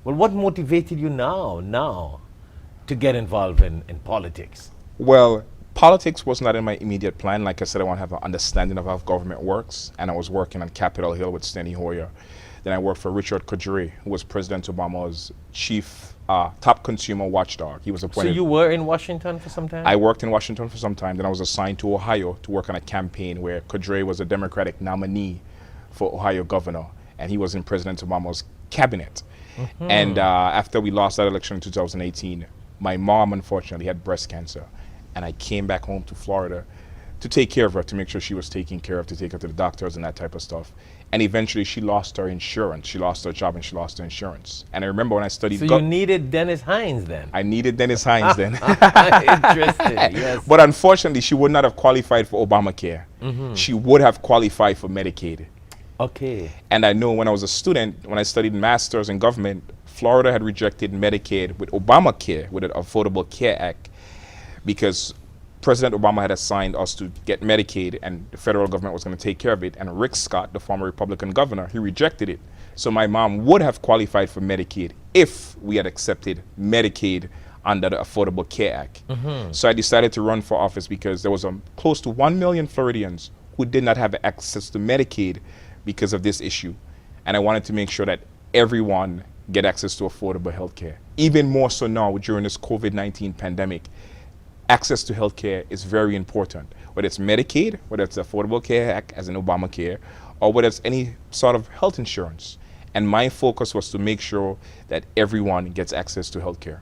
Well, what motivated you now to get involved in politics? Well, politics was not in my immediate plan. Like I said, I want to have an understanding of how government works, and I was working on Capitol Hill with Steny Hoyer. Then I worked for Richard Kodjere, who was President Obama's chief top consumer watchdog. He was So appointed. you were in Washington for some time? I worked in Washington for some time. Then I was assigned to Ohio to work on a campaign where Kodjere was a Democratic nominee for Ohio governor, and he was in President Obama's cabinet. And after we lost that election in 2018, my mom unfortunately had breast cancer, and I came back home to Florida to take care of her, to make sure she was taken care of, to take her to the doctors and that type of stuff. And eventually she lost her insurance. She lost her job and she lost her insurance. And I remember when I studied... So you needed Dennis Hines then? I needed Dennis Hines then. Interesting, yes. But unfortunately, she would not have qualified for Obamacare. She would have qualified for Medicaid. Okay. And I know when I was a student, when I studied masters in government, Florida had rejected Medicaid with Obamacare, with the Affordable Care Act, because President Obama had assigned us to get Medicaid and the federal government was going to take care of it. And Rick Scott, the former Republican governor, he rejected it. So my mom would have qualified for Medicaid if we had accepted Medicaid under the Affordable Care Act. So I decided to run for office because there was close to 1 million Floridians who did not have access to Medicaid because of this issue. And I wanted to make sure that everyone get access to affordable health care. Even more so now during this COVID-19 pandemic, access to health care is very important. Whether it's Medicaid, whether it's the Affordable Care Act as in Obamacare, or whether it's any sort of health insurance. And my focus was to make sure that everyone gets access to health care.